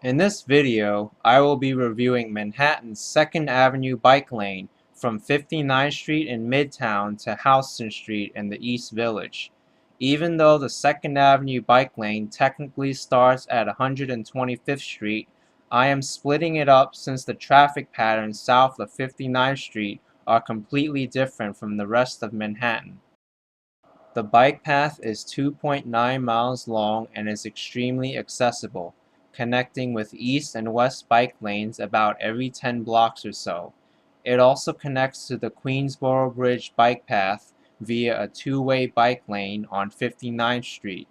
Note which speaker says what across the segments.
Speaker 1: In this video, I will be reviewing Manhattan's 2nd Avenue bike lane from 59th Street in Midtown to Houston Street in the East Village. Even though the 2nd Avenue bike lane technically starts at 125th Street, I am splitting it up since the traffic patterns south of 59th Street are completely different from the rest of Manhattan. The bike path is 2.9 miles long and is extremely accessible, connecting with east and west bike lanes about every 10 blocks or so. It also connects to the Queensboro Bridge bike path via a two-way bike lane on 59th Street.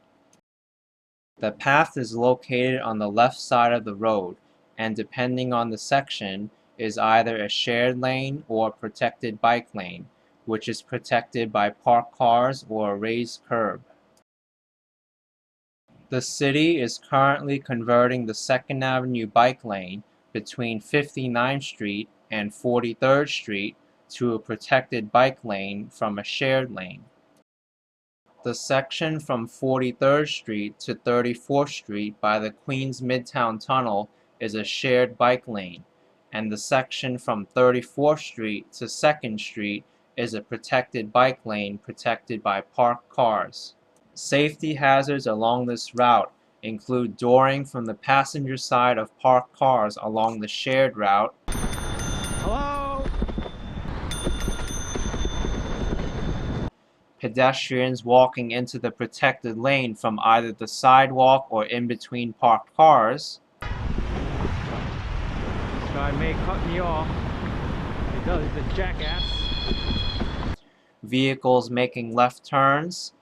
Speaker 1: The path is located on the left side of the road, and depending on the section, is either a shared lane or a protected bike lane, which is protected by parked cars or a raised curb. The city is currently converting the 2nd Avenue bike lane between 59th Street and 43rd Street to a protected bike lane from a shared lane. The section from 43rd Street to 34th Street by the Queens Midtown Tunnel is a shared bike lane, and the section from 34th Street to 2nd Street is a protected bike lane protected by parked cars. Safety hazards along this route include dooring from the passenger side of parked cars along the shared route,
Speaker 2: Hello?
Speaker 1: pedestrians walking into the protected lane from either the sidewalk or in between parked cars,
Speaker 2: This guy may cut me off. He does, he's a jackass.
Speaker 1: vehicles making left turns,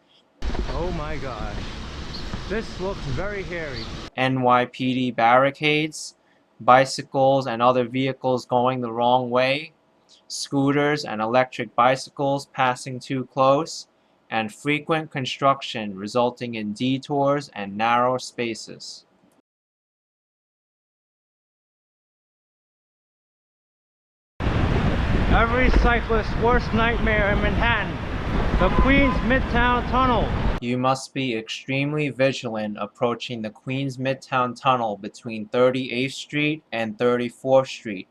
Speaker 2: Oh my gosh. This looks very hairy.
Speaker 1: NYPD barricades, bicycles and other vehicles going the wrong way, scooters and electric bicycles passing too close, and frequent construction resulting in detours and narrow spaces.
Speaker 2: Every cyclist's worst nightmare in Manhattan. The Queens Midtown Tunnel.
Speaker 1: You must be extremely vigilant approaching the Queens Midtown Tunnel between 38th Street and 34th Street,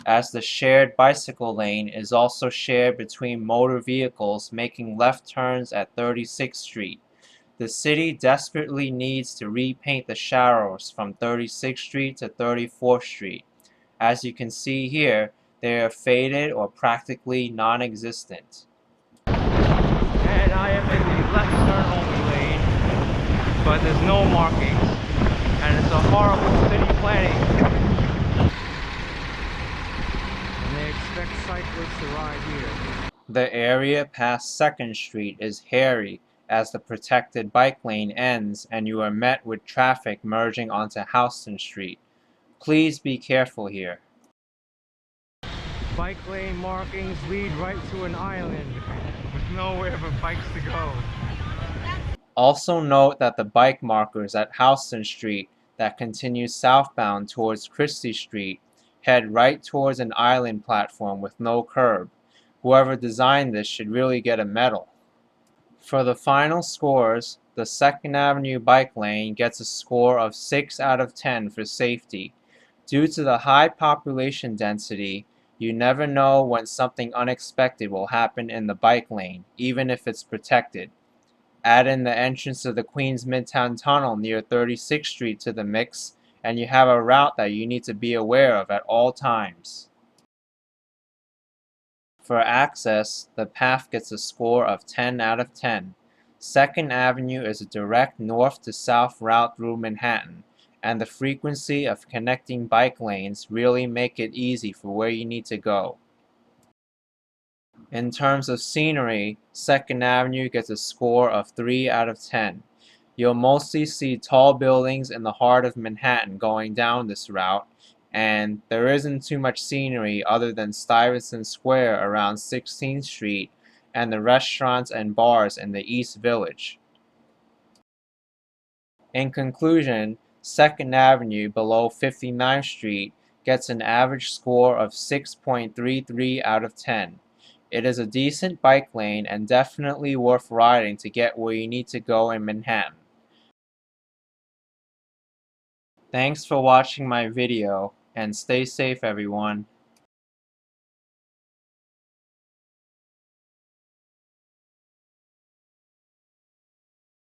Speaker 1: as the shared bicycle lane is also shared between motor vehicles making left turns at 36th Street. The city desperately needs to repaint the shadows from 36th Street to 34th Street. As you can see here, they are faded or practically non-existent.
Speaker 2: And I am in the left turn only lane, but there's no markings. And it's a horrible city planning. And they expect cyclists to ride here.
Speaker 1: The area past 2nd Street is hairy as the protected bike lane ends and you are met with traffic merging onto Houston Street. Please be careful here.
Speaker 2: Bike lane markings lead right to an island with nowhere for bikes to go.
Speaker 1: Also note that the bike markers at Houston Street that continue southbound towards Christie Street head right towards an island platform with no curb. Whoever designed this should really get a medal. For the final scores, the 2nd Avenue bike lane gets a score of 6 out of 10 for safety. Due to the high population density, you never know when something unexpected will happen in the bike lane, even if it's protected. Add in the entrance to the Queens Midtown Tunnel near 36th Street to the mix, and you have a route that you need to be aware of at all times. For access, the path gets a score of 10 out of 10. 2nd Avenue is a direct north to south route through Manhattan, and the frequency of connecting bike lanes really make it easy for where you need to go. In terms of scenery, 2nd Avenue gets a score of 3 out of 10. You'll mostly see tall buildings in the heart of Manhattan going down this route, and there isn't too much scenery other than Stuyvesant Square around 16th Street and the restaurants and bars in the East Village. In conclusion, 2nd Avenue below 59th Street gets an average score of 6.33 out of 10. It is a decent bike lane and definitely worth riding to get where you need to go in Manhattan. Thanks for watching my video, and stay safe everyone.